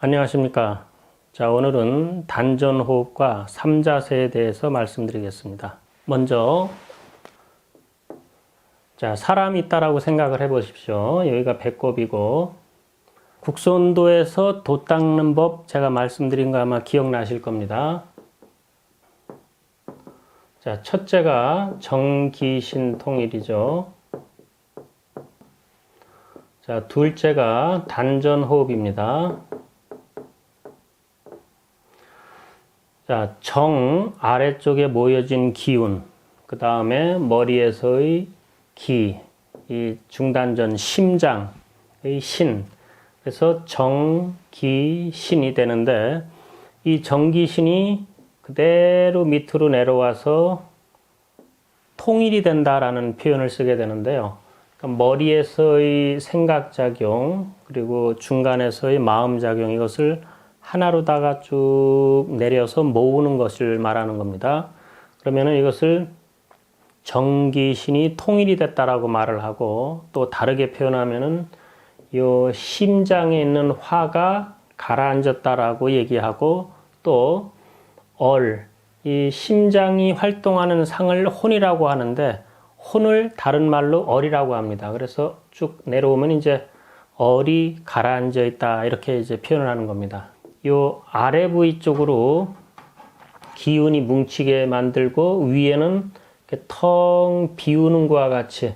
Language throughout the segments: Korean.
안녕하십니까. 자, 오늘은 단전호흡과 삼자세에 대해서 말씀드리겠습니다. 먼저, 자, 사람이 있다라고 생각을 해 보십시오. 여기가 배꼽이고, 국선도에서 도 닦는 법 제가 말씀드린 거 아마 기억나실 겁니다. 자, 첫째가 정기신통일이죠. 자, 둘째가 단전호흡입니다. 자, 정 아래쪽에 모여진 기운, 그 다음에 머리에서의 기, 이 중단전 심장의 신, 그래서 정기신이 되는데 이 정기신이 그대로 밑으로 내려와서 통일이 된다라는 표현을 쓰게 되는데요. 그러니까 머리에서의 생각작용, 그리고 중간에서의 마음작용, 이것을 하나로다가 쭉 내려서 모으는 것을 말하는 겁니다. 그러면은 이것을 정기신이 통일이 됐다라고 말을 하고, 또 다르게 표현하면은 요 심장에 있는 화가 가라앉았다라고 얘기하고, 또 이 심장이 활동하는 상을 혼이라고 하는데, 혼을 다른 말로 얼이라고 합니다. 그래서 쭉 내려오면 이제 얼이 가라앉아 있다, 이렇게 이제 표현을 하는 겁니다. 요 아래 부위 쪽으로 기운이 뭉치게 만들고, 위에는 이렇게 텅 비우는 것과 같이,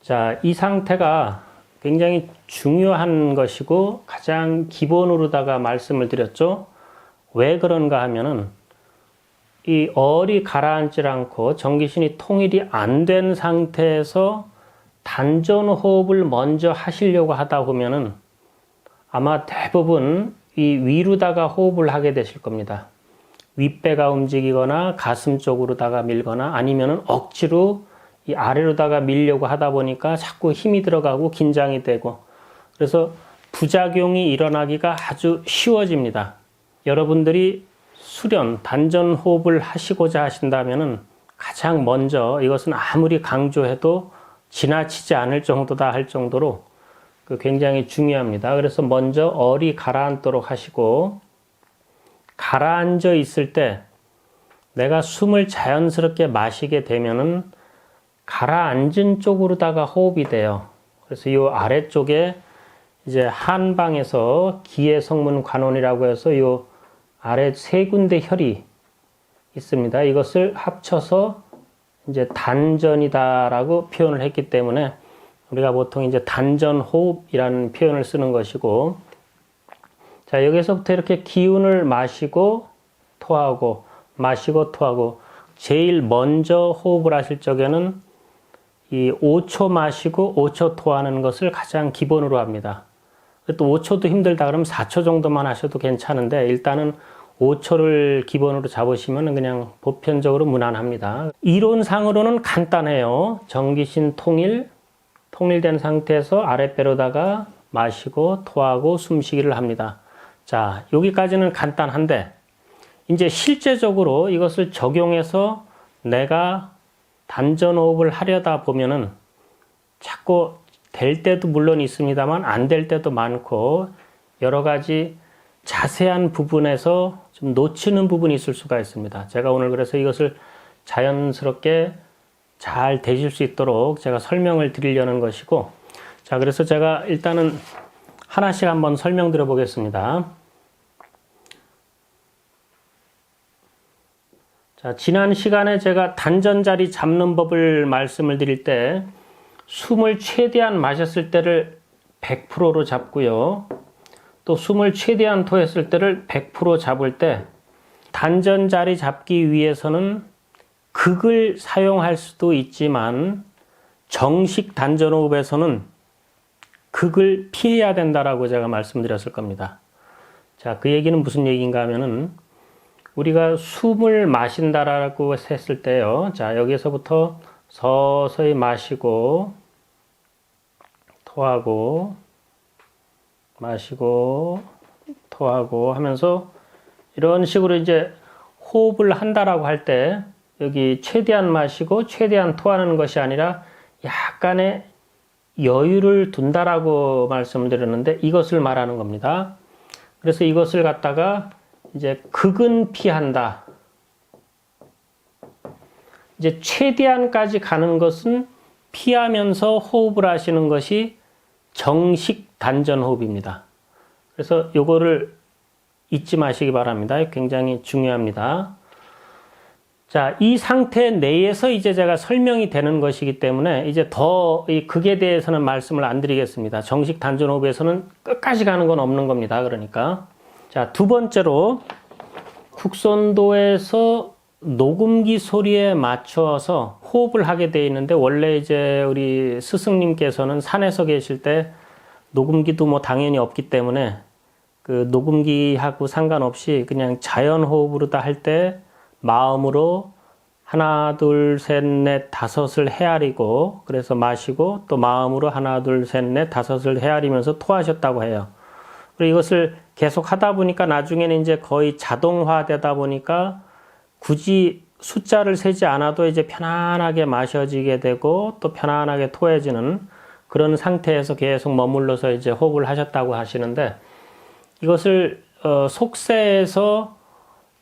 자, 이 상태가 굉장히 중요한 것이고 가장 기본으로다가 말씀을 드렸죠. 왜 그런가 하면은 이 얼이 가라앉지 않고 정기신이 통일이 안 된 상태에서 단전 호흡을 먼저 하시려고 하다 보면은 아마 대부분 이 위로다가 호흡을 하게 되실 겁니다. 윗배가 움직이거나 가슴 쪽으로다가 밀거나 아니면은 억지로 이 아래로다가 밀려고 하다 보니까 자꾸 힘이 들어가고 긴장이 되고, 그래서 부작용이 일어나기가 아주 쉬워집니다. 여러분들이 수련, 단전 호흡을 하시고자 하신다면은 가장 먼저, 이것은 아무리 강조해도 지나치지 않을 정도다 할 정도로 굉장히 중요합니다. 그래서 먼저 얼이 가라앉도록 하시고, 가라앉아 있을 때 내가 숨을 자연스럽게 마시게 되면은 가라앉은 쪽으로다가 호흡이 돼요. 그래서 이 아래쪽에 이제 한방에서 기의 성문 관원이라고 해서 이 아래 세 군데 혈이 있습니다. 이것을 합쳐서 이제 단전이다라고 표현을 했기 때문에 우리가 보통 이제 단전 호흡이라는 표현을 쓰는 것이고, 자, 여기서부터 이렇게 기운을 마시고 토하고 마시고 토하고, 제일 먼저 호흡을 하실 적에는 이 5초 마시고 5초 토하는 것을 가장 기본으로 합니다. 또 5초도 힘들다 그러면 4초 정도만 하셔도 괜찮은데, 일단은 5초를 기본으로 잡으시면 그냥 보편적으로 무난합니다. 이론상으로는 간단해요. 정기신 통일된 상태에서 아랫배로다가 마시고 토하고 숨쉬기를 합니다. 자, 여기까지는 간단한데 이제 실제적으로 이것을 적용해서 내가 단전호흡을 하려다 보면은 자꾸 될 때도 물론 있습니다만 안 될 때도 많고, 여러 가지 자세한 부분에서 좀 놓치는 부분이 있을 수가 있습니다. 제가 오늘 그래서 이것을 자연스럽게 잘 되실 수 있도록 제가 설명을 드리려는 것이고, 자, 그래서 제가 일단은 하나씩 한번 설명드려 보겠습니다. 자, 지난 시간에 제가 단전 자리 잡는 법을 말씀을 드릴 때 숨을 최대한 마셨을 때를 100%로 잡고요. 또 숨을 최대한 토했을 때를 100% 잡을 때, 단전 자리 잡기 위해서는 극을 사용할 수도 있지만 정식 단전호흡에서는 극을 피해야 된다라고 제가 말씀드렸을 겁니다. 자, 그 얘기는 무슨 얘기인가 하면은 우리가 숨을 마신다라고 했을 때요. 자, 여기서부터 서서히 마시고 토하고 마시고 토하고 하면서 이런 식으로 이제 호흡을 한다라고 할 때 여기 최대한 마시고 최대한 토하는 것이 아니라 약간의 여유를 둔다라고 말씀을 드렸는데 이것을 말하는 겁니다. 그래서 이것을 갖다가 이제 극은 피한다. 이제 최대한까지 가는 것은 피하면서 호흡을 하시는 것이 정식 단전 호흡입니다. 그래서 요거를 잊지 마시기 바랍니다. 굉장히 중요합니다. 자, 이 상태 내에서 이제 제가 설명이 되는 것이기 때문에 이제 더 이 극에 대해서는 말씀을 안 드리겠습니다. 정식 단전 호흡에서는 끝까지 가는 건 없는 겁니다. 그러니까. 자, 두 번째로 국선도에서 녹음기 소리에 맞춰서 호흡을 하게 돼 있는데 원래 이제 우리 스승님께서는 산에서 계실 때 녹음기도 뭐 당연히 없기 때문에 그 녹음기하고 상관없이 그냥 자연 호흡으로 다 할 때 마음으로 하나, 둘, 셋, 넷, 다섯을 헤아리고 그래서 마시고 또 마음으로 하나, 둘, 셋, 넷, 다섯을 헤아리면서 토하셨다고 해요. 그리고 이것을 계속 하다 보니까 나중에는 이제 거의 자동화되다 보니까 굳이 숫자를 세지 않아도 이제 편안하게 마셔지게 되고 또 편안하게 토해지는 그런 상태에서 계속 머물러서 이제 호흡을 하셨다고 하시는데 이것을 속세에서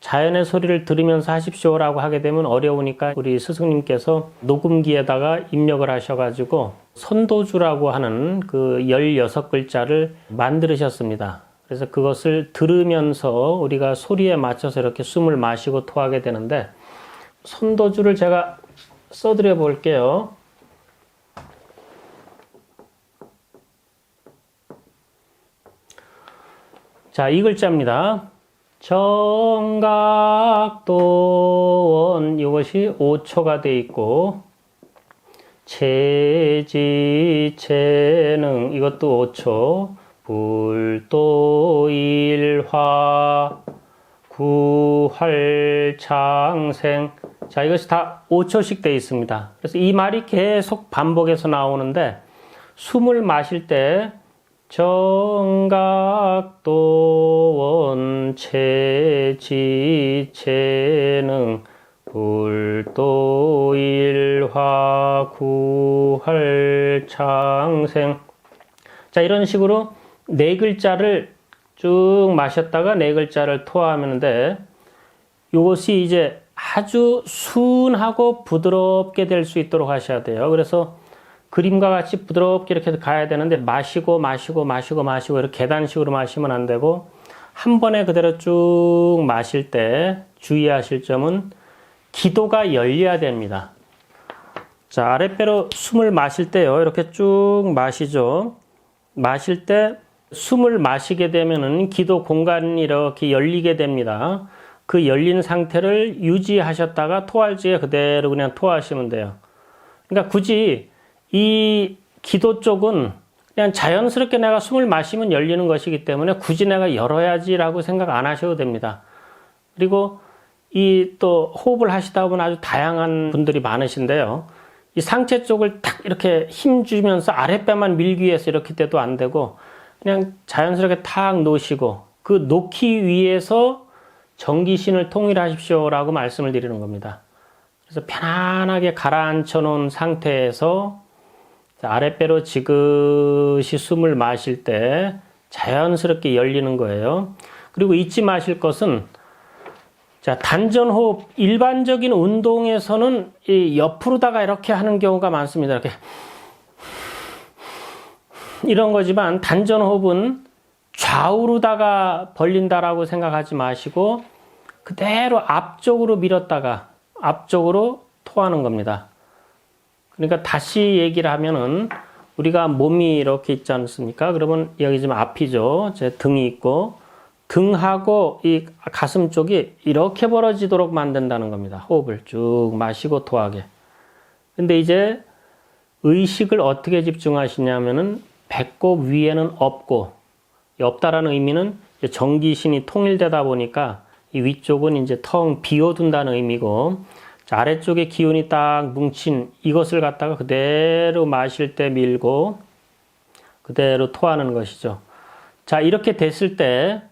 자연의 소리를 들으면서 하십시오라고 하게 되면 어려우니까 우리 스승님께서 녹음기에다가 입력을 하셔가지고 선도주라고 하는 그 16글자를 만들으셨습니다. 그래서 그것을 들으면서 우리가 소리에 맞춰서 이렇게 숨을 마시고 토하게 되는데 선도주를 제가 써드려 볼게요. 자, 이 글자입니다. 정각도원 이것이 5초가 돼 있고 체지체능 이것도 5초 불도일화 구활창생 자 이것이 다 5초씩 돼 있습니다. 그래서 이 말이 계속 반복해서 나오는데 숨을 마실 때 정각도원 체지체능 불도일화 구활창생 자 이런 식으로 네 글자를 쭉 마셨다가 네 글자를 토하는데 이것이 이제 아주 순하고 부드럽게 될 수 있도록 하셔야 돼요. 그래서 그림과 같이 부드럽게 이렇게 가야 되는데 마시고 이렇게 계단식으로 마시면 안 되고 한 번에 그대로 쭉 마실 때 주의하실 점은 기도가 열려야 됩니다. 자, 아랫배로 숨을 마실 때요. 이렇게 쭉 마시죠. 마실 때 숨을 마시게 되면은 기도 공간이 이렇게 열리게 됩니다. 그 열린 상태를 유지하셨다가 토할 적에 그대로 그냥 토하시면 돼요. 그러니까 굳이 이 기도 쪽은 그냥 자연스럽게 내가 숨을 마시면 열리는 것이기 때문에 굳이 내가 열어야지라고 생각 안 하셔도 됩니다. 그리고 이 또 호흡을 하시다 보면 아주 다양한 분들이 많으신데요. 이 상체 쪽을 딱 이렇게 힘 주면서 아랫배만 밀기 위해서 이렇게 돼도 안 되고 그냥 자연스럽게 탁 놓으시고 그 놓기 위해서 정기신을 통일하십시오라고 말씀을 드리는 겁니다. 그래서 편안하게 가라앉혀 놓은 상태에서 아랫배로 지그시 숨을 마실 때 자연스럽게 열리는 거예요. 그리고 잊지 마실 것은 자, 단전호흡 일반적인 운동에서는 이 옆으로다가 이렇게 하는 경우가 많습니다. 이렇게 이런 거지만 단전호흡은 좌우로다가 벌린다라고 생각하지 마시고 그대로 앞쪽으로 밀었다가 앞쪽으로 토하는 겁니다. 그러니까 다시 얘기를 하면은 우리가 몸이 이렇게 있지 않습니까? 그러면 여기 지금 앞이죠. 제 등이 있고 등하고 이 가슴 쪽이 이렇게 벌어지도록 만든다는 겁니다. 호흡을 쭉 마시고 토하게. 근데 이제 의식을 어떻게 집중하시냐면은 배꼽 위에는 없고 없다라는 의미는 정기신이 통일되다 보니까 이 위쪽은 이제 텅 비워둔다는 의미고 자, 아래쪽에 기운이 딱 뭉친 이것을 갖다가 그대로 마실 때 밀고 그대로 토하는 것이죠. 자, 이렇게 됐을 때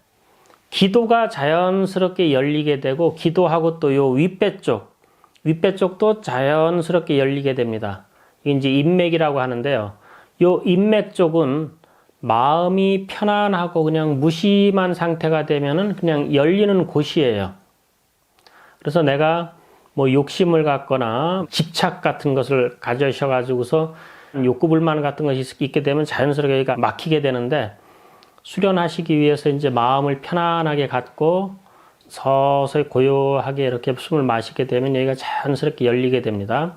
기도가 자연스럽게 열리게 되고 기도하고 또 요 윗배 쪽도 자연스럽게 열리게 됩니다. 이게 이제 인맥이라고 하는데요. 요 인맥 쪽은 마음이 편안하고 그냥 무심한 상태가 되면은 그냥 열리는 곳이에요. 그래서 내가 뭐 욕심을 갖거나 집착 같은 것을 가져셔가지고서 욕구불만 같은 것이 있게 되면 자연스럽게 여기가 막히게 되는데, 수련하시기 위해서 이제 마음을 편안하게 갖고 서서히 고요하게 이렇게 숨을 마시게 되면 여기가 자연스럽게 열리게 됩니다.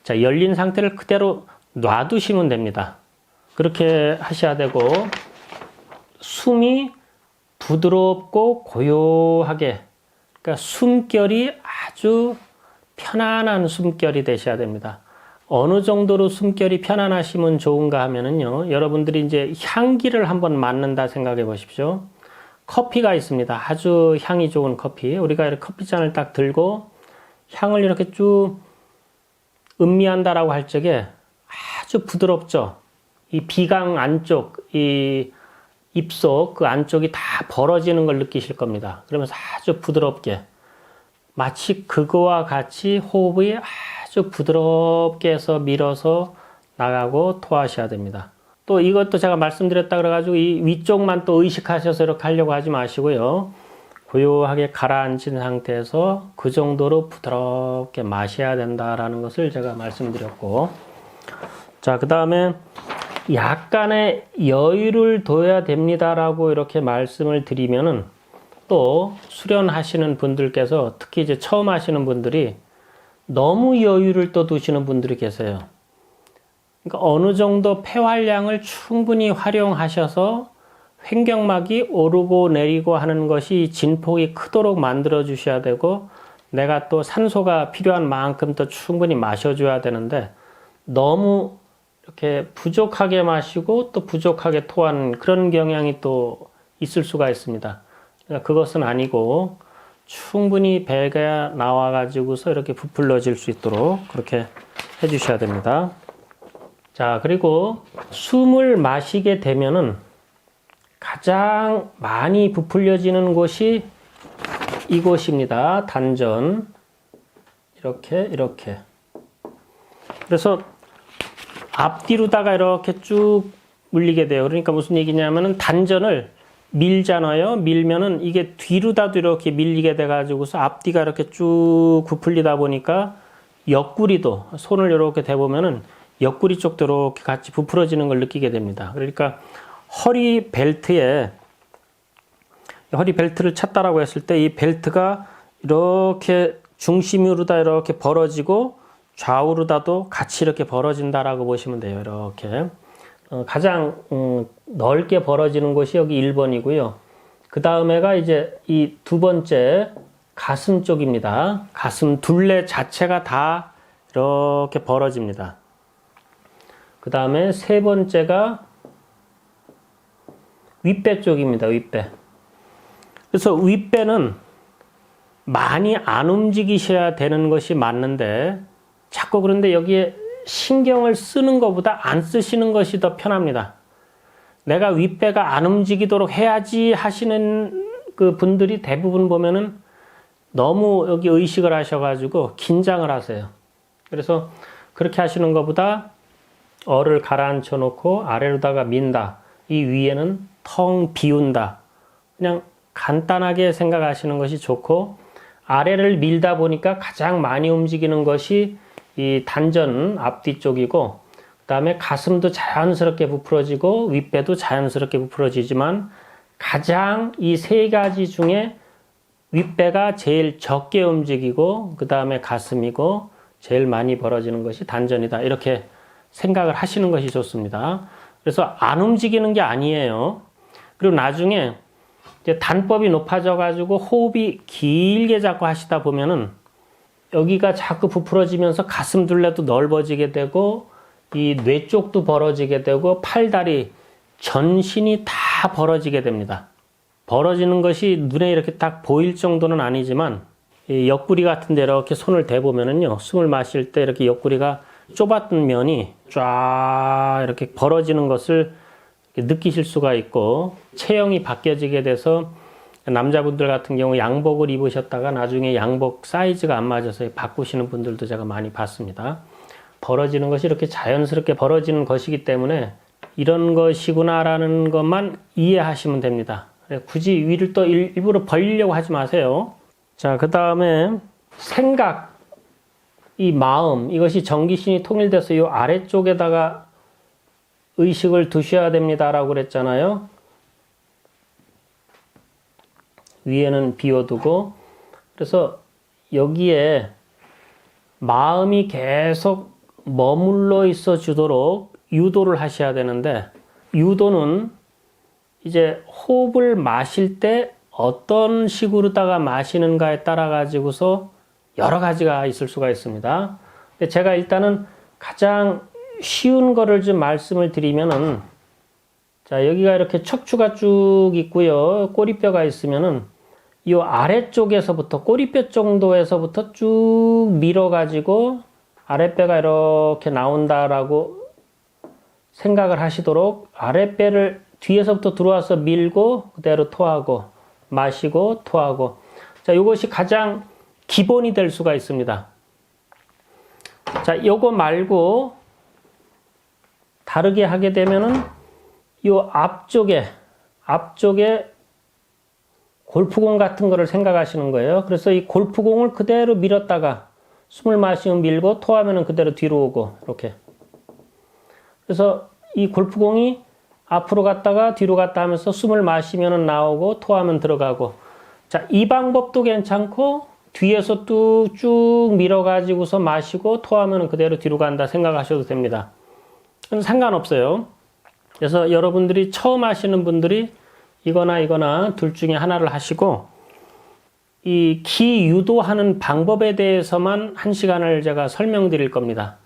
자, 열린 상태를 그대로 놔두시면 됩니다. 그렇게 하셔야 되고, 숨이 부드럽고 고요하게, 그러니까 숨결이 아주 편안한 숨결이 되셔야 됩니다. 어느 정도로 숨결이 편안하시면 좋은가 하면은요, 여러분들이 이제 향기를 한번 맡는다 생각해 보십시오. 커피가 있습니다. 아주 향이 좋은 커피. 우리가 이렇게 커피잔을 딱 들고 향을 이렇게 쭉 음미한다라고 할 적에 아주 부드럽죠. 이 비강 안쪽, 이 입속 그 안쪽이 다 벌어지는 걸 느끼실 겁니다. 그러면서 아주 부드럽게, 마치 그거와 같이 호흡이 아주 부드럽게 해서 밀어서 나가고 토하셔야 됩니다. 또 이것도 제가 말씀드렸다 그래가지고 이 위쪽만 또 의식하셔서 이렇게 하려고 하지 마시고요. 고요하게 가라앉은 상태에서 그 정도로 부드럽게 마셔야 된다라는 것을 제가 말씀드렸고, 자, 그 다음에 약간의 여유를 둬야 됩니다라고 이렇게 말씀을 드리면은, 또 수련하시는 분들께서 특히 이제 처음 하시는 분들이 너무 여유를 또 두시는 분들이 계세요. 그러니까 어느 정도 폐활량을 충분히 활용하셔서 횡격막이 오르고 내리고 하는 것이 진폭이 크도록 만들어 주셔야 되고, 내가 또 산소가 필요한 만큼 또 충분히 마셔줘야 되는데, 너무 이렇게 부족하게 마시고 또 부족하게 토하는 그런 경향이 또 있을 수가 있습니다. 그러니까 그것은 아니고 충분히 배가 나와가지고서 이렇게 부풀러질 수 있도록 그렇게 해주셔야 됩니다. 자, 그리고 숨을 마시게 되면은 가장 많이 부풀려지는 곳이 이곳입니다. 단전. 이렇게. 그래서 앞뒤로다가 이렇게 쭉 물리게 돼요. 그러니까 무슨 얘기냐면은 단전을 밀잖아요. 밀면은 이게 뒤로다도 이렇게 밀리게 돼가지고서 앞뒤가 이렇게 쭉 부풀리다 보니까 옆구리도, 손을 이렇게 대보면은 옆구리 쪽도 이렇게 같이 부풀어지는 걸 느끼게 됩니다. 그러니까 허리 벨트를 찼다라고 했을 때 이 벨트가 이렇게 중심으로다 이렇게 벌어지고 좌우로다도 같이 이렇게 벌어진다라고 보시면 돼요. 이렇게. 가장 넓게 벌어지는 곳이 여기 1번이고요. 그 다음에가 이제 이 두 번째 가슴 쪽입니다. 가슴 둘레 자체가 다 이렇게 벌어집니다. 그 다음에 세 번째가 윗배 쪽입니다. 윗배. 그래서 윗배는 많이 안 움직이셔야 되는 것이 맞는데, 자꾸 그런데 여기에 신경을 쓰는 것보다 안 쓰시는 것이 더 편합니다. 내가 윗배가 안 움직이도록 해야지 하시는 그 분들이 대부분 보면은 너무 여기 의식을 하셔가지고 긴장을 하세요. 그래서 그렇게 하시는 것보다 어를 가라앉혀 놓고 아래로다가 민다. 이 위에는 텅 비운다. 그냥 간단하게 생각하시는 것이 좋고, 아래를 밀다 보니까 가장 많이 움직이는 것이 이 단전 앞뒤 쪽이고, 그 다음에 가슴도 자연스럽게 부풀어지고 윗배도 자연스럽게 부풀어지지만, 가장 이 세 가지 중에 윗배가 제일 적게 움직이고 그 다음에 가슴이고 제일 많이 벌어지는 것이 단전이다. 이렇게 생각을 하시는 것이 좋습니다. 그래서 안 움직이는 게 아니에요. 그리고 나중에 이제 단법이 높아져 가지고 호흡이 길게 자꾸 하시다 보면은 여기가 자꾸 부풀어지면서 가슴 둘레도 넓어지게 되고 이 뇌 쪽도 벌어지게 되고 팔다리 전신이 다 벌어지게 됩니다. 벌어지는 것이 눈에 이렇게 딱 보일 정도는 아니지만 이 옆구리 같은 데 이렇게 손을 대보면은요, 숨을 마실 때 이렇게 옆구리가 좁았던 면이 쫙 이렇게 벌어지는 것을 느끼실 수가 있고, 체형이 바뀌어지게 돼서 남자분들 같은 경우 양복을 입으셨다가 나중에 양복 사이즈가 안 맞아서 바꾸시는 분들도 제가 많이 봤습니다. 벌어지는 것이 이렇게 자연스럽게 벌어지는 것이기 때문에 이런 것이구나라는 것만 이해하시면 됩니다. 굳이 위를 또 일부러 벌리려고 하지 마세요. 자, 그 다음에 생각, 이 마음, 이것이 정기신이 통일돼서 이 아래쪽에다가 의식을 두셔야 됩니다라고 그랬잖아요. 위에는 비워두고. 그래서 여기에 마음이 계속 머물러 있어 주도록 유도를 하셔야 되는데, 유도는 이제 호흡을 마실 때 어떤 식으로다가 마시는가에 따라 가지고서 여러 가지가 있을 수가 있습니다. 근데 제가 일단은 가장 쉬운 거를 좀 말씀을 드리면은, 자, 여기가 이렇게 척추가 쭉 있고요. 꼬리뼈가 있으면은 이 아래쪽에서부터 꼬리뼈 정도에서부터 쭉 밀어가지고 아랫배가 이렇게 나온다라고 생각을 하시도록 아랫배를 뒤에서부터 들어와서 밀고 그대로 토하고 마시고 토하고. 자, 이것이 가장 기본이 될 수가 있습니다. 자, 요거 말고 다르게 하게 되면은 요 앞쪽에 골프공 같은 거를 생각하시는 거예요. 그래서 이 골프공을 그대로 밀었다가 숨을 마시면 밀고 토하면 그대로 뒤로 오고 이렇게. 그래서 이 골프공이 앞으로 갔다가 뒤로 갔다 하면서 숨을 마시면 나오고 토하면 들어가고. 자, 이 방법도 괜찮고 뒤에서 쭉 밀어가지고서 마시고 토하면 그대로 뒤로 간다 생각하셔도 됩니다. 그건 상관없어요. 그래서 여러분들이 처음 하시는 분들이 이거나 둘 중에 하나를 하시고, 이 기 유도하는 방법에 대해서만 1시간을 제가 설명드릴 겁니다.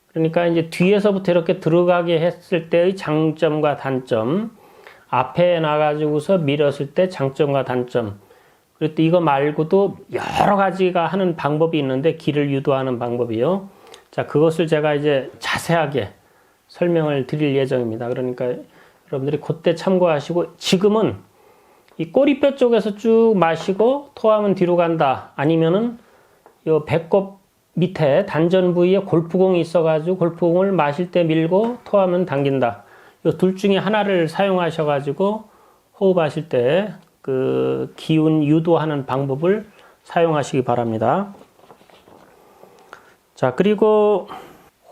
그러니까 이제 뒤에서부터 이렇게 들어가게 했을 때의 장점과 단점, 앞에 나가지고서 밀었을 때 장점과 단점, 그리고 또 이거 말고도 여러 가지가 하는 방법이 있는데, 기를 유도하는 방법이요. 자, 그것을 제가 이제 자세하게 설명을 드릴 예정입니다. 그러니까 여러분들이 그때 참고하시고, 지금은 이 꼬리뼈 쪽에서 쭉 마시고 토하면 뒤로 간다. 아니면은 요 배꼽 밑에 단전 부위에 골프공이 있어가지고 골프공을 마실 때 밀고 토하면 당긴다. 요 둘 중에 하나를 사용하셔가지고 호흡하실 때 그 기운 유도하는 방법을 사용하시기 바랍니다. 자, 그리고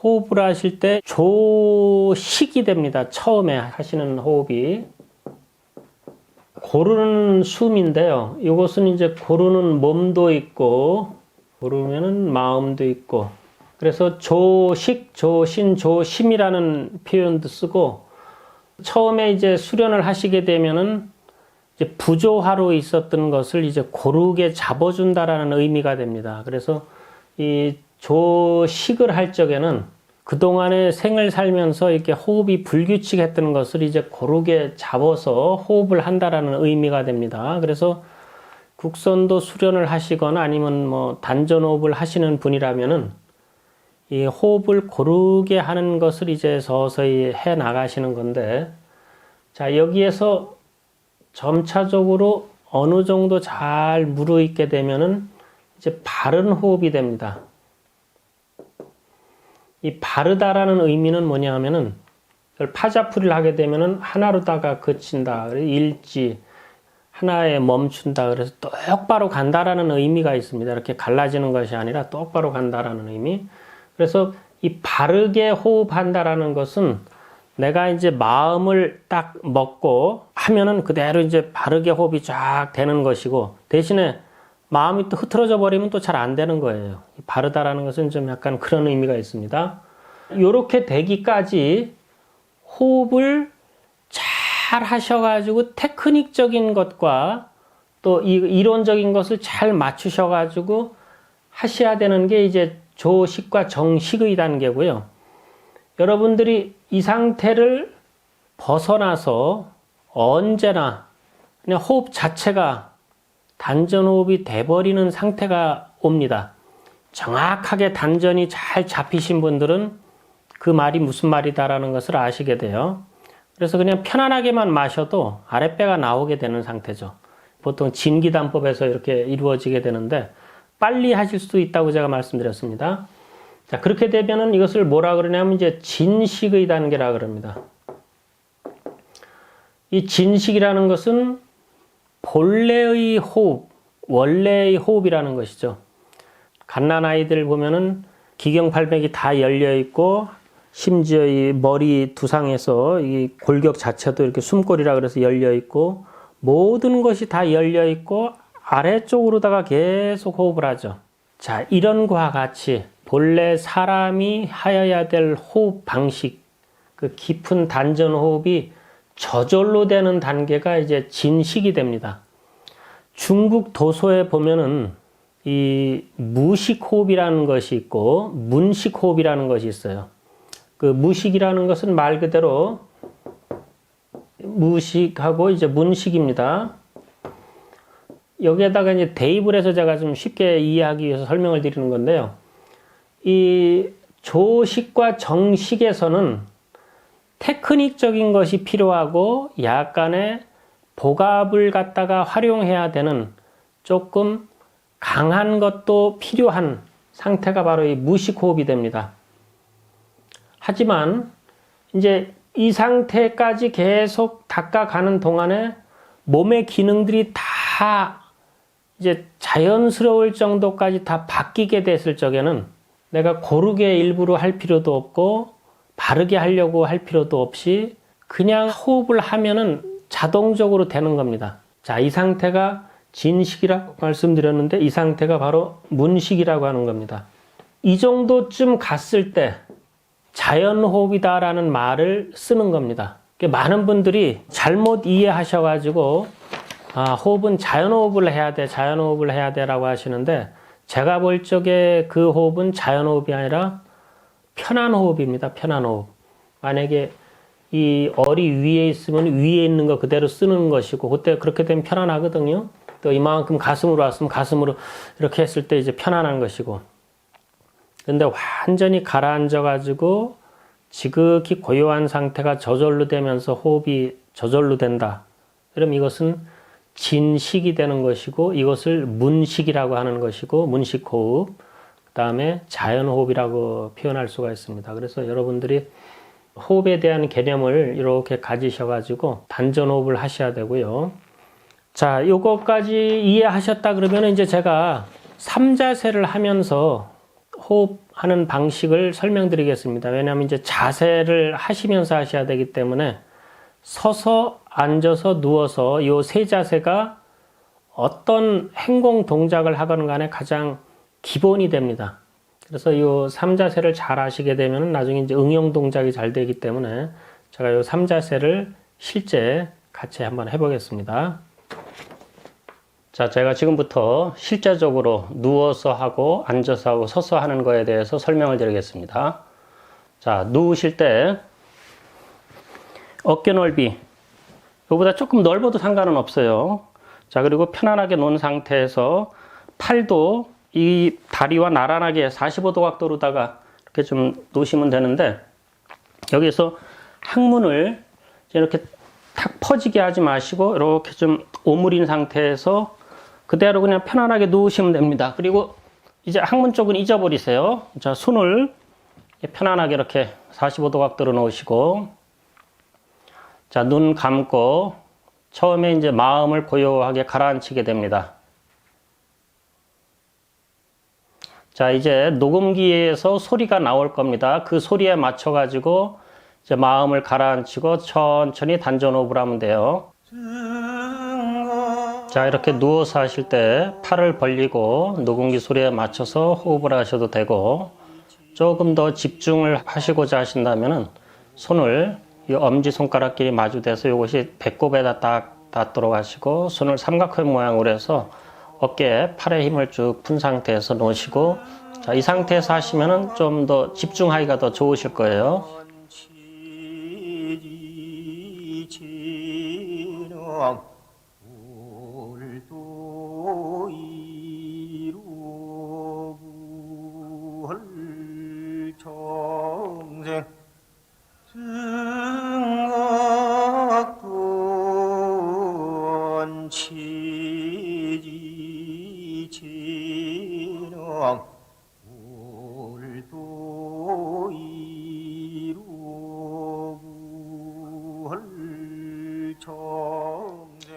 호흡을 하실 때 조식이 됩니다. 처음에 하시는 호흡이. 고르는 숨인데요. 이것은 이제 고르는 몸도 있고, 고르면은 마음도 있고, 그래서 조식, 조신, 조심이라는 표현도 쓰고, 처음에 이제 수련을 하시게 되면은 이제 부조화로 있었던 것을 이제 고르게 잡아준다라는 의미가 됩니다. 그래서 이 조식을 할 적에는 그동안의 생을 살면서 이렇게 호흡이 불규칙했던 것을 이제 고르게 잡아서 호흡을 한다라는 의미가 됩니다. 그래서 국선도 수련을 하시거나 아니면 뭐 단전호흡을 하시는 분이라면은 이 호흡을 고르게 하는 것을 이제 서서히 해 나가시는 건데, 자, 여기에서 점차적으로 어느 정도 잘 무르익게 되면은 이제 바른 호흡이 됩니다. 이 바르다라는 의미는 뭐냐 하면은, 파자풀이를 하게 되면은 하나로다가 그친다. 일지, 하나에 멈춘다. 그래서 똑바로 간다라는 의미가 있습니다. 이렇게 갈라지는 것이 아니라 똑바로 간다라는 의미. 그래서 이 바르게 호흡한다라는 것은 내가 이제 마음을 딱 먹고 하면은 그대로 이제 바르게 호흡이 쫙 되는 것이고, 대신에 마음이 또 흐트러져 버리면 또 잘 안 되는 거예요. 바르다라는 것은 좀 약간 그런 의미가 있습니다. 이렇게 되기까지 호흡을 잘 하셔가지고 테크닉적인 것과 또 이론적인 것을 잘 맞추셔가지고 하셔야 되는 게 이제 조식과 정식의 단계고요. 여러분들이 이 상태를 벗어나서 언제나 그냥 호흡 자체가 단전호흡이 돼버리는 상태가 옵니다. 정확하게 단전이 잘 잡히신 분들은 그 말이 무슨 말이다라는 것을 아시게 돼요. 그래서 그냥 편안하게만 마셔도 아랫배가 나오게 되는 상태죠. 보통 진기단법에서 이렇게 이루어지게 되는데, 빨리 하실 수도 있다고 제가 말씀드렸습니다. 자, 그렇게 되면은 이것을 뭐라 그러냐면 이제 진식의 단계라 그럽니다. 이 진식이라는 것은 본래의 호흡, 원래의 호흡이라는 것이죠. 갓난아이들 보면은 기경팔맥이 다 열려 있고 심지어 이 머리 두상에서 이 골격 자체도 이렇게 숨골이라 그래서 열려 있고 모든 것이 다 열려 있고 아래쪽으로다가 계속 호흡을 하죠. 자, 이런 거와 같이 본래 사람이 하여야 될 호흡 방식, 그 깊은 단전 호흡이 저절로 되는 단계가 이제 진식이 됩니다. 중국 도서에 보면은 이 무식 호흡이라는 것이 있고 문식 호흡이라는 것이 있어요. 그 무식이라는 것은 말 그대로 무식하고 이제 문식입니다. 여기에다가 이제 대입을 해서 제가 좀 쉽게 이해하기 위해서 설명을 드리는 건데요. 이 조식과 정식에서는 테크닉적인 것이 필요하고 약간의 복압을 갖다가 활용해야 되는 조금 강한 것도 필요한 상태가 바로 이 무식호흡이 됩니다. 하지만 이제 이 상태까지 계속 닦아가는 동안에 몸의 기능들이 다 이제 자연스러울 정도까지 다 바뀌게 됐을 적에는 내가 고르게 일부러 할 필요도 없고 바르게 하려고 할 필요도 없이 그냥 호흡을 하면은 자동적으로 되는 겁니다. 자, 이 상태가 진식이라고 말씀드렸는데 이 상태가 바로 문식이라고 하는 겁니다. 이 정도쯤 갔을 때 자연호흡이다라는 말을 쓰는 겁니다. 많은 분들이 잘못 이해하셔가지고 호흡은 자연호흡을 해야 돼, 자연호흡을 해야 돼 라고 하시는데 제가 볼 적에 그 호흡은 자연호흡이 아니라 편안호흡입니다. 편안호흡. 만약에 이 어리 위에 있으면 위에 있는 거 그대로 쓰는 것이고 그때 그렇게 되면 편안하거든요. 또 이만큼 가슴으로 왔으면 가슴으로 이렇게 했을 때 이제 편안한 것이고 근데 완전히 가라앉아 가지고 지극히 고요한 상태가 저절로 되면서 호흡이 저절로 된다. 그럼 이것은 진식이 되는 것이고 이것을 문식이라고 하는 것이고 문식호흡 그 다음에 자연호흡이라고 표현할 수가 있습니다. 그래서 여러분들이 호흡에 대한 개념을 이렇게 가지셔가지고 단전호흡을 하셔야 되고요. 자, 요거까지 이해하셨다 그러면 이제 제가 3자세를 하면서 호흡하는 방식을 설명드리겠습니다. 왜냐하면 이제 자세를 하시면서 하셔야 되기 때문에 서서, 앉아서, 누워서 요 세 자세가 어떤 행동 동작을 하건 간에 가장 기본이 됩니다. 그래서 요 3자세를 잘 하시게 되면 나중에 이제 응용 동작이 잘 되기 때문에 제가 요 3자세를 실제 같이 한번 해보겠습니다. 자, 제가 지금부터 실제적으로 누워서 하고 앉아서 하고 서서 하는 거에 대해서 설명을 드리겠습니다. 자, 누우실 때 어깨 넓이 이거보다 조금 넓어도 상관은 없어요. 자, 그리고 편안하게 놓은 상태에서 팔도 이 다리와 나란하게 45도 각도로다가 이렇게 좀 놓으시면 되는데 여기서 항문을 이렇게 탁 퍼지게 하지 마시고 이렇게 좀 오므린 상태에서 그대로 그냥 편안하게 누우시면 됩니다. 그리고 이제 항문 쪽은 잊어버리세요. 자, 손을 편안하게 이렇게 45도 각도로 놓으시고 자, 눈 감고 처음에 이제 마음을 고요하게 가라앉히게 됩니다. 자, 이제 녹음기에서 소리가 나올 겁니다. 그 소리에 맞춰가지고 이제 마음을 가라앉히고 천천히 단전호흡을 하면 돼요. 자, 이렇게 누워서 하실 때 팔을 벌리고 녹음기 소리에 맞춰서 호흡을 하셔도 되고 조금 더 집중을 하시고자 하신다면은 손을 이 엄지손가락끼리 마주대서 이것이 배꼽에다 딱 닿도록 하시고 손을 삼각형 모양으로 해서 어깨에 팔에 힘을 쭉 푼 상태에서 놓으시고 자, 이 상태에서 하시면은 좀 더 집중하기가 더 좋으실 거예요.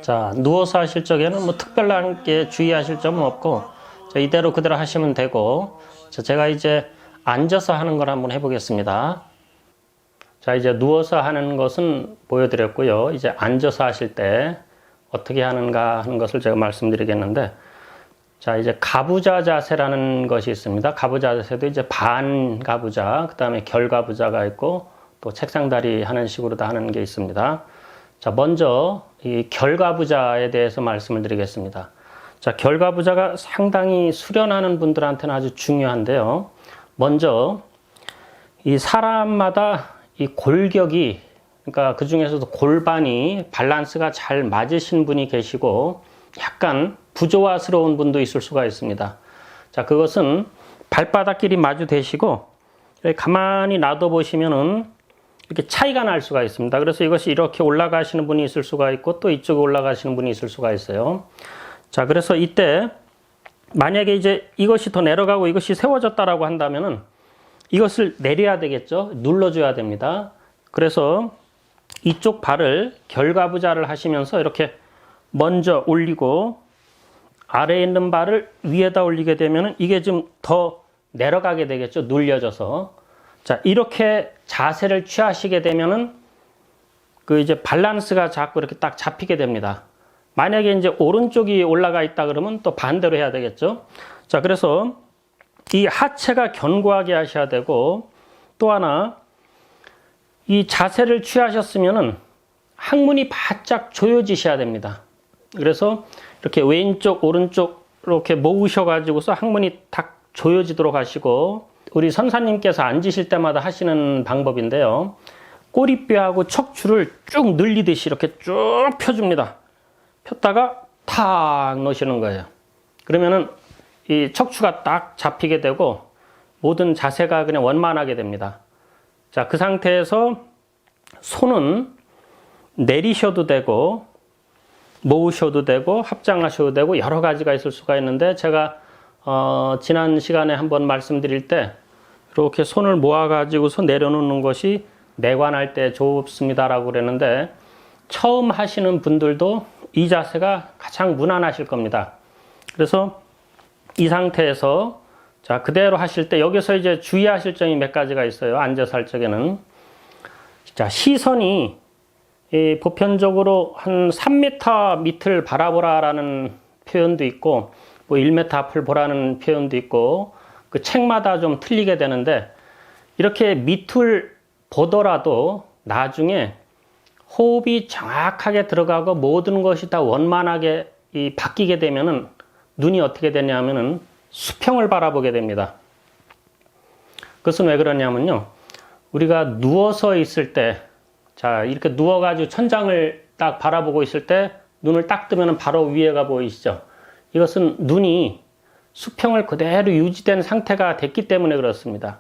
자, 누워서 하실 적에는 뭐 특별한 게 주의하실 점은 없고, 자, 이대로 그대로 하시면 되고, 자, 제가 이제 앉아서 하는 걸 한번 해보겠습니다. 자, 이제 누워서 하는 것은 보여드렸고요. 이제 앉아서 하실 때 어떻게 하는가 하는 것을 제가 말씀드리겠는데, 자, 이제 가부좌 자세라는 것이 있습니다. 가부좌 자세도 이제 반가부좌, 그 다음에 결가부좌가 있고, 또 책상다리 하는 식으로 다 하는 게 있습니다. 자, 먼저 이 결가부좌에 대해서 말씀을 드리겠습니다. 자, 결가부좌가 상당히 수련하는 분들한테는 아주 중요한데요. 먼저 이 사람마다 이 골격이, 그러니까 그 중에서도 골반이 밸런스가 잘 맞으신 분이 계시고 약간 부조화스러운 분도 있을 수가 있습니다. 자, 그것은 발바닥끼리 마주 대시고 가만히 놔둬 보시면은 이렇게 차이가 날 수가 있습니다. 그래서 이것이 이렇게 올라가시는 분이 있을 수가 있고 또 이쪽에 올라가시는 분이 있을 수가 있어요. 자, 그래서 이때 만약에 이제 이것이 더 내려가고 이것이 세워졌다라고 한다면은 이것을 내려야 되겠죠. 눌러줘야 됩니다. 그래서 이쪽 발을 결가부좌를 하시면서 이렇게 먼저 올리고 아래에 있는 발을 위에다 올리게 되면은 이게 좀 더 내려가게 되겠죠. 눌려져서. 자, 이렇게 자세를 취하시게 되면은 그 이제 밸런스가 자꾸 이렇게 딱 잡히게 됩니다. 만약에 이제 오른쪽이 올라가 있다 그러면 또 반대로 해야 되겠죠. 자, 그래서 이 하체가 견고하게 하셔야 되고 또 하나 이 자세를 취하셨으면은 항문이 바짝 조여지셔야 됩니다. 그래서 이렇게 왼쪽 오른쪽 이렇게 모으셔 가지고서 항문이 딱 조여지도록 하시고 우리 선사님께서 앉으실 때마다 하시는 방법인데요. 꼬리뼈하고 척추를 쭉 늘리듯이 이렇게 쭉 펴줍니다. 폈다가 탁 놓으시는 거예요. 그러면은 이 척추가 딱 잡히게 되고 모든 자세가 그냥 원만하게 됩니다. 자, 그 상태에서 손은 내리셔도 되고 모으셔도 되고 합장하셔도 되고 여러 가지가 있을 수가 있는데 제가 지난 시간에 한번 말씀드릴 때 이렇게 손을 모아 가지고서 내려놓는 것이 내관할 때 좋습니다라고 그랬는데 처음 하시는 분들도 이 자세가 가장 무난하실 겁니다. 그래서 이 상태에서 자, 그대로 하실 때 여기서 이제 주의하실 점이 몇 가지가 있어요. 앉아서 할 적에는. 자, 시선이 보편적으로 한 3m 밑을 바라보라라는 표현도 있고 뭐 1m 앞을 보라는 표현도 있고 그 책마다 좀 틀리게 되는데 이렇게 밑을 보더라도 나중에 호흡이 정확하게 들어가고 모든 것이 다 원만하게 바뀌게 되면은 눈이 어떻게 되냐면은 수평을 바라보게 됩니다. 그것은 왜 그러냐면요. 우리가 누워서 있을 때, 자, 이렇게 누워가지고 천장을 딱 바라보고 있을 때 눈을 딱 뜨면 바로 위에가 보이시죠? 이것은 눈이 수평을 그대로 유지된 상태가 됐기 때문에 그렇습니다.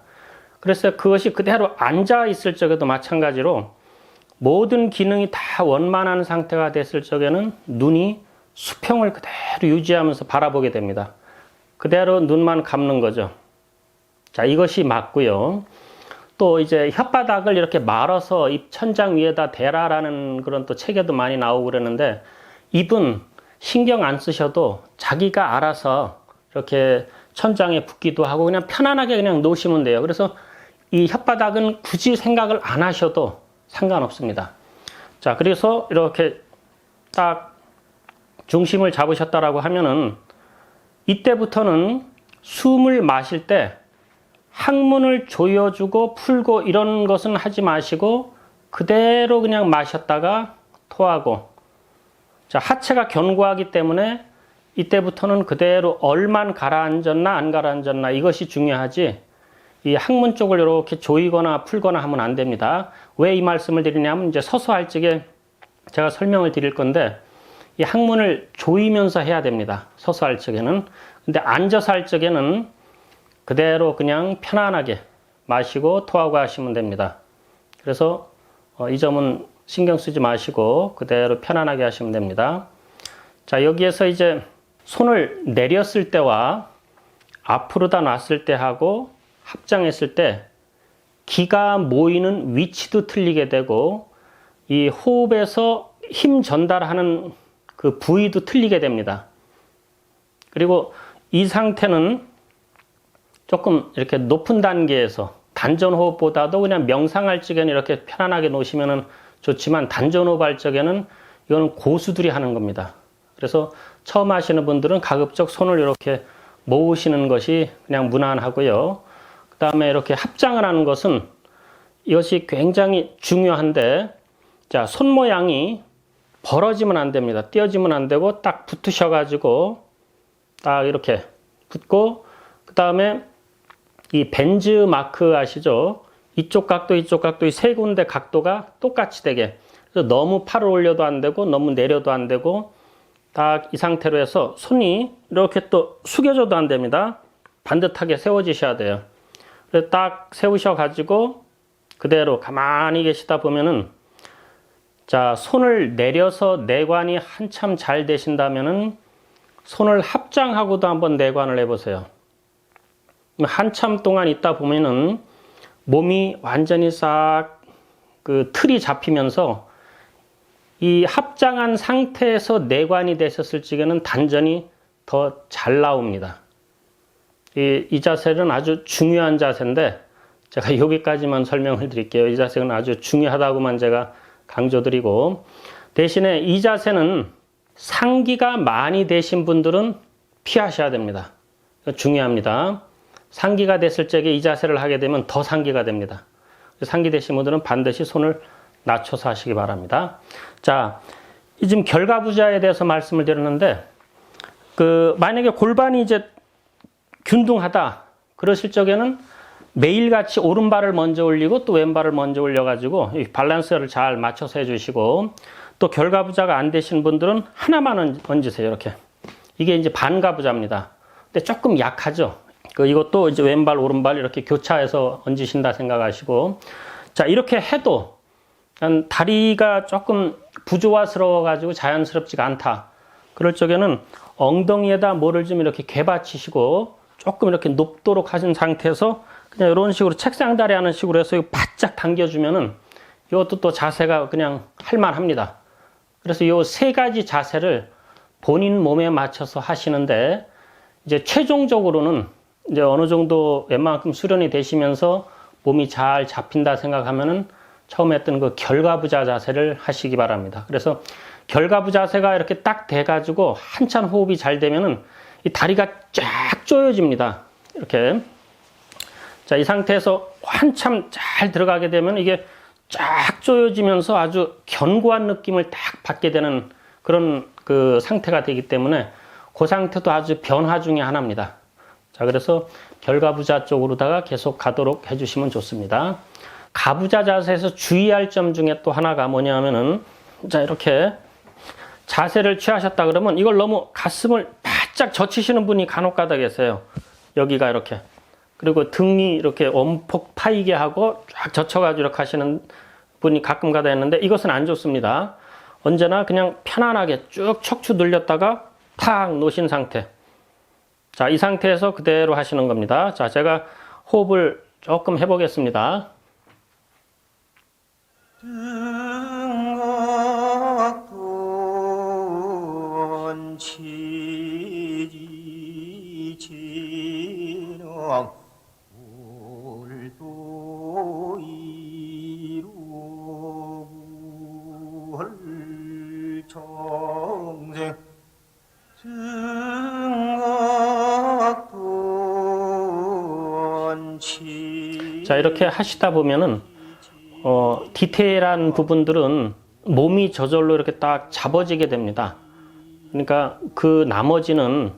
그래서 그것이 그대로 앉아 있을 적에도 마찬가지로 모든 기능이 다 원만한 상태가 됐을 적에는 눈이 수평을 그대로 유지하면서 바라보게 됩니다. 그대로 눈만 감는 거죠. 자, 이것이 맞고요. 또 이제 혓바닥을 이렇게 말아서 입 천장 위에다 대라라는 그런 또 책에도 많이 나오고 그러는데 입은 신경 안 쓰셔도 자기가 알아서 이렇게 천장에 붙기도 하고 그냥 편안하게 그냥 놓으시면 돼요. 그래서 이 혓바닥은 굳이 생각을 안 하셔도 상관없습니다. 자, 그래서 이렇게 딱 중심을 잡으셨다라고 하면은 이때부터는 숨을 마실 때 항문을 조여주고 풀고 이런 것은 하지 마시고 그대로 그냥 마셨다가 토하고 자, 하체가 견고하기 때문에 이때부터는 그대로 얼만 가라앉았나 안 가라앉았나 이것이 중요하지 이 항문 쪽을 이렇게 조이거나 풀거나 하면 안 됩니다. 왜 이 말씀을 드리냐면 이제 서서 할 적에 제가 설명을 드릴 건데 이 항문을 조이면서 해야 됩니다. 서서 할 적에는. 근데 앉아서 할 적에는 그대로 그냥 편안하게 마시고 토하고 하시면 됩니다. 그래서 이 점은 신경 쓰지 마시고 그대로 편안하게 하시면 됩니다. 자, 여기에서 이제 손을 내렸을 때와 앞으로다 놨을 때 하고 합장했을 때 기가 모이는 위치도 틀리게 되고 이 호흡에서 힘 전달하는 그 부위도 틀리게 됩니다. 그리고 이 상태는 조금 이렇게 높은 단계에서 단전호흡보다도 그냥 명상할 적에는 이렇게 편안하게 놓으시면 좋지만 단전호흡 할 적에는 이거는 고수들이 하는 겁니다. 그래서 처음 하시는 분들은 가급적 손을 이렇게 모으시는 것이 그냥 무난하고요. 그 다음에 이렇게 합장을 하는 것은 이것이 굉장히 중요한데, 자, 손 모양이 벌어지면 안 됩니다. 띄어지면 안 되고 딱 붙으셔가지고 딱 이렇게 붙고, 그 다음에 이 벤즈 마크 아시죠? 이쪽 각도 이쪽 각도 이 세 군데 각도가 똑같이 되게, 그래서 너무 팔을 올려도 안 되고 너무 내려도 안 되고 딱 이 상태로 해서 손이 이렇게 또 숙여져도 안 됩니다. 반듯하게 세워지셔야 돼요. 그래서 딱 세우셔 가지고 그대로 가만히 계시다 보면은, 자, 손을 내려서 내관이 한참 잘 되신다면은 손을 합장하고도 한번 내관을 해보세요. 한참 동안 있다 보면은 몸이 완전히 싹 그 틀이 잡히면서 이 합장한 상태에서 내관이 되셨을 적에는 단전이 더 잘 나옵니다. 이 자세는 아주 중요한 자세인데 제가 여기까지만 설명을 드릴게요. 이 자세는 아주 중요하다고만 제가 강조드리고, 대신에 이 자세는 상기가 많이 되신 분들은 피하셔야 됩니다. 중요합니다. 상기가 됐을 적에 이 자세를 하게 되면 더 상기가 됩니다. 상기 되신 분들은 반드시 손을 낮춰서 하시기 바랍니다. 자, 지금 결과부자에 대해서 말씀을 드렸는데, 만약에 골반이 이제 균등하다 그러실 적에는 매일같이 오른발을 먼저 올리고 또 왼발을 먼저 올려가지고 이 밸런스를 잘 맞춰서 해주시고, 또 결과부자가 안 되신 분들은 하나만 얹으세요. 이렇게. 이게 이제 반가부자입니다. 근데 조금 약하죠. 이것도 이제 왼발 오른발 이렇게 교차해서 얹으신다 생각하시고, 자, 이렇게 해도 다리가 조금 부조화스러워 가지고 자연스럽지가 않다 그럴 적에는 엉덩이에다 뭐를 좀 이렇게 개받치시고 조금 이렇게 높도록 하신 상태에서 그냥 이런 식으로 책상다리 하는 식으로 해서 바짝 당겨주면은 이것도 또 자세가 그냥 할만합니다. 그래서 이 세 가지 자세를 본인 몸에 맞춰서 하시는데, 이제 최종적으로는 이제 어느 정도 웬만큼 수련이 되시면서 몸이 잘 잡힌다 생각하면은 처음에 했던 그 결과부자 자세를 하시기 바랍니다. 그래서 결과부 자세가 이렇게 딱 돼가지고 한참 호흡이 잘 되면은 이 다리가 쫙 조여집니다. 이렇게. 자, 이 상태에서 한참 잘 들어가게 되면 이게 쫙 조여지면서 아주 견고한 느낌을 딱 받게 되는 그런 그 상태가 되기 때문에 그 상태도 아주 변화 중에 하나입니다. 자, 그래서 결과부자 쪽으로다가 계속 가도록 해주시면 좋습니다. 가부자 자세에서 주의할 점 중에 또 하나가 뭐냐면은, 자, 이렇게 자세를 취하셨다 그러면 이걸 너무 가슴을 바짝 젖히시는 분이 간혹가다 계세요. 여기가 이렇게. 그리고 등이 이렇게 엄폭 파이게 하고 쫙 젖혀가지고 이렇게 하시는 분이 가끔가다 있는데 이것은 안 좋습니다. 언제나 그냥 편안하게 쭉 척추 늘렸다가 탁 놓으신 상태. 자, 이 상태에서 그대로 하시는 겁니다. 자, 제가 호흡을 조금 해보겠습니다. 등각돈 치지지령 울도 이루물 정생 등각돈 치. 자, 이렇게 하시다 보면은 디테일한 부분들은 몸이 저절로 이렇게 딱 잡아지게 됩니다. 그러니까 그 나머지는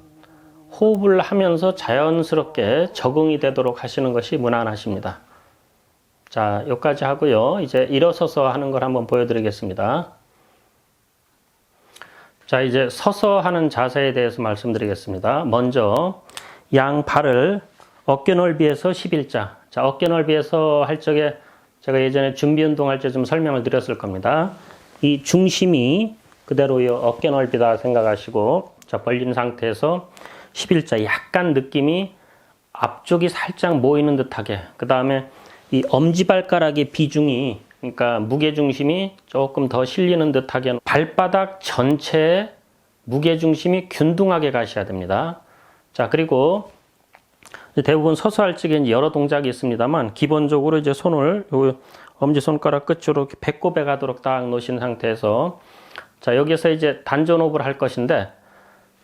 호흡을 하면서 자연스럽게 적응이 되도록 하시는 것이 무난하십니다. 자, 여기까지 하고요. 이제 일어서서 하는 걸 한번 보여드리겠습니다. 자, 이제 서서 하는 자세에 대해서 말씀드리겠습니다. 먼저 양 발을 어깨 넓이에서 11자. 자, 어깨 넓이에서 할 적에 제가 예전에 준비 운동할 때 좀 설명을 드렸을 겁니다. 이 중심이 그대로 이 어깨 넓이다 생각하시고, 자, 벌린 상태에서 11자, 약간 느낌이 앞쪽이 살짝 모이는 듯하게, 그 다음에 이 엄지발가락의 비중이, 그러니까 무게중심이 조금 더 실리는 듯하게 발바닥 전체에 무게중심이 균등하게 가셔야 됩니다. 자, 그리고 대부분 서서 할 적에 여러 동작이 있습니다만 기본적으로 이제 손을 엄지손가락 끝으로 이렇게 배꼽에 가도록 딱 놓으신 상태에서 자, 여기서 이제 단전 호흡을 할 것인데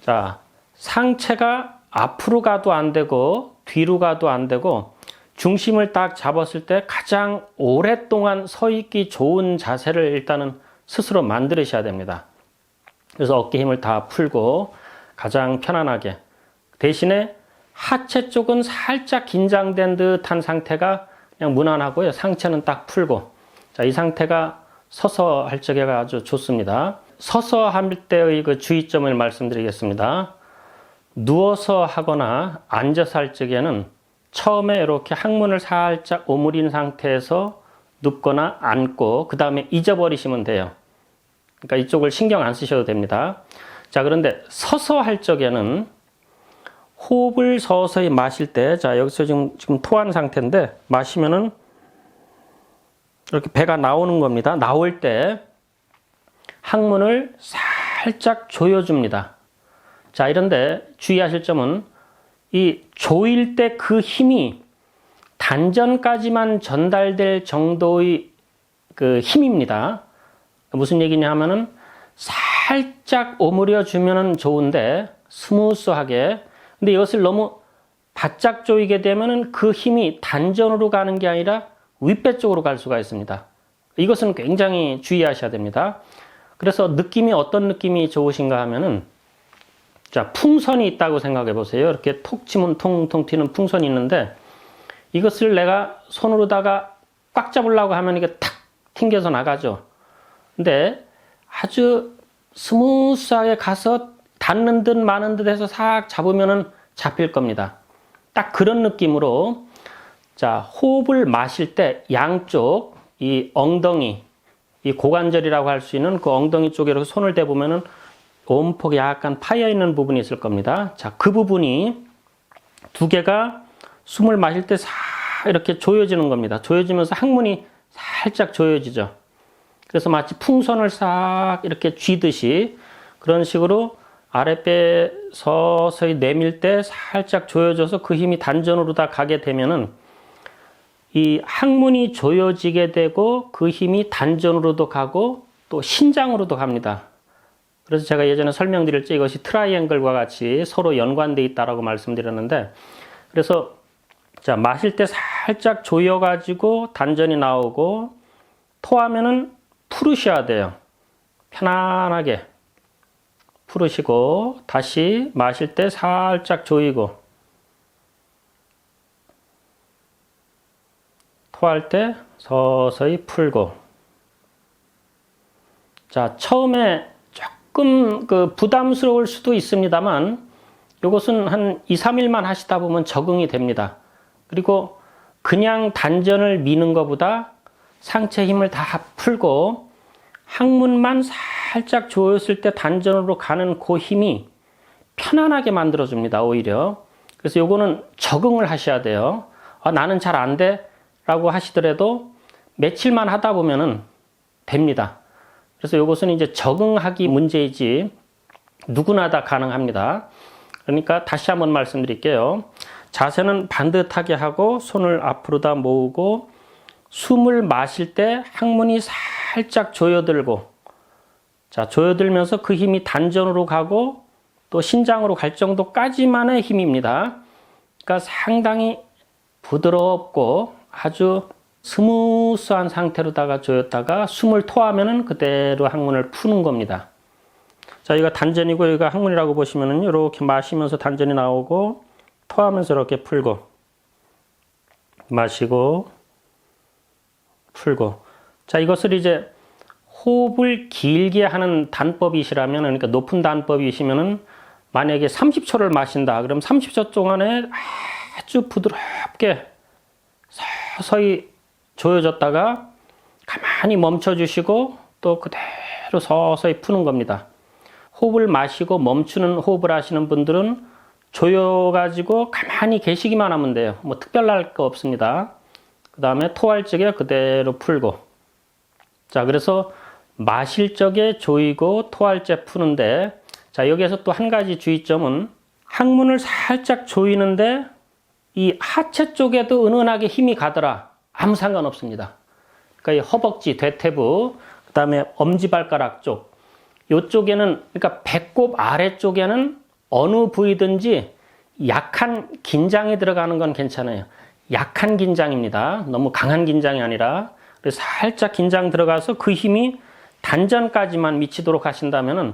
자, 상체가 앞으로 가도 안 되고 뒤로 가도 안 되고 중심을 딱 잡았을 때 가장 오랫동안 서 있기 좋은 자세를 일단은 스스로 만드셔야 됩니다. 그래서 어깨 힘을 다 풀고 가장 편안하게 대신에 하체 쪽은 살짝 긴장된 듯한 상태가 그냥 무난하고요. 상체는 딱 풀고 자, 이 상태가 서서 할 적에가 아주 좋습니다. 서서 할 때의 그 주의점을 말씀드리겠습니다. 누워서 하거나 앉아서 할 적에는 처음에 이렇게 항문을 살짝 오므린 상태에서 눕거나 앉고 그 다음에 잊어버리시면 돼요. 그러니까 이쪽을 신경 안 쓰셔도 됩니다. 자, 그런데 서서 할 적에는 호흡을 서서히 마실 때, 자, 여기서 지금 토한 상태인데, 마시면은 이렇게 배가 나오는 겁니다. 나올 때 항문을 살짝 조여줍니다. 자, 이런데 주의하실 점은 이 조일 때 그 힘이 단전까지만 전달될 정도의 그 힘입니다. 무슨 얘기냐 하면은 살짝 오므려 주면은 좋은데 스무스하게 근데 이것을 너무 바짝 조이게 되면은 그 힘이 단전으로 가는 게 아니라 윗배 쪽으로 갈 수가 있습니다. 이것은 굉장히 주의하셔야 됩니다. 그래서 느낌이 어떤 느낌이 좋으신가 하면은 자, 풍선이 있다고 생각해 보세요. 이렇게 톡 치면 통통 튀는 풍선이 있는데 이것을 내가 손으로다가 꽉 잡으려고 하면 이게 탁 튕겨서 나가죠. 근데 아주 스무스하게 가서 닿는 듯 마는 듯 해서 싹 잡으면은 잡힐 겁니다. 딱 그런 느낌으로 자, 호흡을 마실 때 양쪽 이 엉덩이, 이 고관절이라고 할 수 있는 그 엉덩이 쪽에 이렇게 손을 대보면은 온폭이 약간 파여 있는 부분이 있을 겁니다. 자, 그 부분이 두 개가 숨을 마실 때 싹 이렇게 조여지는 겁니다. 조여지면서 항문이 살짝 조여지죠. 그래서 마치 풍선을 싹 이렇게 쥐듯이 그런 식으로 아랫배 서서히 내밀 때 살짝 조여져서 그 힘이 단전으로 다 가게 되면은 이 항문이 조여지게 되고 그 힘이 단전으로도 가고 또 신장으로도 갑니다. 그래서 제가 예전에 설명드렸죠. 이것이 트라이앵글과 같이 서로 연관되어 있다라고 말씀드렸는데 그래서 자, 마실 때 살짝 조여가지고 단전이 나오고 토하면은 풀으셔야 돼요. 편안하게 풀으시고 다시 마실 때 살짝 조이고 토할 때 서서히 풀고 자, 처음에 조금 그 부담스러울 수도 있습니다만 이것은 한 2, 3일만 하시다 보면 적응이 됩니다. 그리고 그냥 단전을 미는 것보다 상체 힘을 다 풀고 항문만 살짝 조였을 때 단전으로 가는 그 힘이 편안하게 만들어줍니다. 오히려. 그래서 요거는 적응을 하셔야 돼요. 나는 잘 안 돼 라고 하시더라도 며칠만 하다 보면은 됩니다. 그래서 이것은 이제 적응하기 문제이지 누구나 다 가능합니다. 그러니까 다시 한번 말씀드릴게요. 자세는 반듯하게 하고 손을 앞으로 다 모으고 숨을 마실 때 항문이 살짝 조여들고 자, 조여들면서 그 힘이 단전으로 가고 또 신장으로 갈 정도까지만의 힘입니다. 그러니까 상당히 부드럽고 아주 스무스한 상태로다가 조였다가 숨을 토하면은 그대로 항문을 푸는 겁니다. 자, 여기가 단전이고 여기가 항문이라고 보시면은 이렇게 마시면서 단전이 나오고 토하면서 이렇게 풀고 마시고 풀고 자, 이것을 이제 호흡을 길게 하는 단법이시라면 그러니까 높은 단법이시면은 만약에 30초를 마신다 그럼 30초 동안에 아주 부드럽게 서서히 조여졌다가 가만히 멈춰 주시고 또 그대로 서서히 푸는 겁니다. 호흡을 마시고 멈추는 호흡을 하시는 분들은 조여가지고 가만히 계시기만 하면 돼요. 뭐 특별할 거 없습니다. 그 다음에 토할 적에 그대로 풀고 자, 그래서 마실 적에 조이고 토할 때 푸는데 자, 여기에서 또 한 가지 주의점은 항문을 살짝 조이는데 이 하체 쪽에도 은은하게 힘이 가더라. 아무 상관없습니다. 그러니까 이 허벅지, 대퇴부, 그 다음에 엄지발가락 쪽, 요쪽에는, 그러니까 배꼽 아래쪽에는 어느 부위든지 약한 긴장이 들어가는 건 괜찮아요. 약한 긴장입니다. 너무 강한 긴장이 아니라. 그래서 살짝 긴장 들어가서 그 힘이 단전까지만 미치도록 하신다면은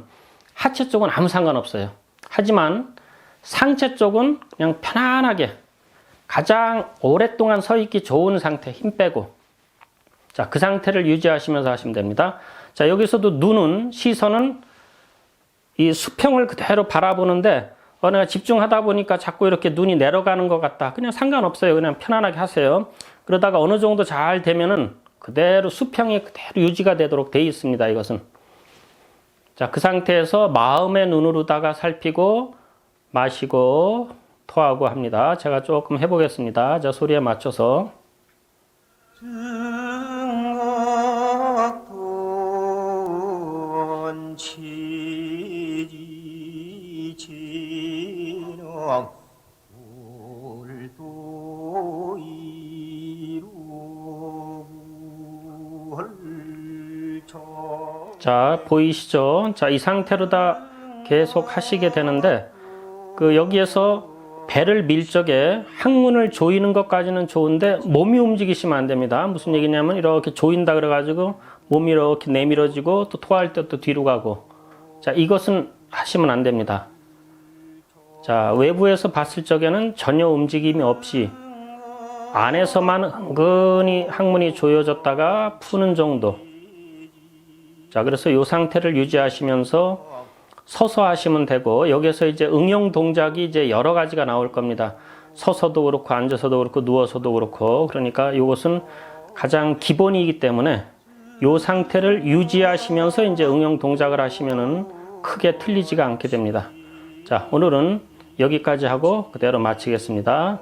하체 쪽은 아무 상관없어요. 하지만 상체 쪽은 그냥 편안하게 가장 오랫동안 서 있기 좋은 상태, 힘 빼고. 자, 그 상태를 유지하시면서 하시면 됩니다. 자, 여기서도 눈은, 시선은 이 수평을 그대로 바라보는데, 내가 집중하다 보니까 자꾸 이렇게 눈이 내려가는 것 같다. 그냥 상관없어요. 그냥 편안하게 하세요. 그러다가 어느 정도 잘 되면은 그대로 수평이 그대로 유지가 되도록 되어 있습니다. 이것은. 자, 그 상태에서 마음의 눈으로다가 살피고, 마시고, 토하고 합니다. 제가 조금 해보겠습니다. 자, 소리에 맞춰서. 자, 보이시죠? 자, 이 상태로 다 계속 하시게 되는데, 여기에서 배를 밀 적에 항문을 조이는 것까지는 좋은데 몸이 움직이시면 안 됩니다. 무슨 얘기냐면 이렇게 조인다 그래가지고 몸이 이렇게 내밀어지고 또 토할 때 또 뒤로 가고. 자, 이것은 하시면 안 됩니다. 자, 외부에서 봤을 적에는 전혀 움직임이 없이 안에서만 은근히 항문이 조여졌다가 푸는 정도. 자, 그래서 이 상태를 유지하시면서 서서 하시면 되고, 여기서 이제 응용 동작이 이제 여러 가지가 나올 겁니다. 서서도 그렇고, 앉아서도 그렇고, 누워서도 그렇고, 그러니까 이것은 가장 기본이기 때문에 이 상태를 유지하시면서 이제 응용 동작을 하시면은 크게 틀리지가 않게 됩니다. 자, 오늘은 여기까지 하고 그대로 마치겠습니다.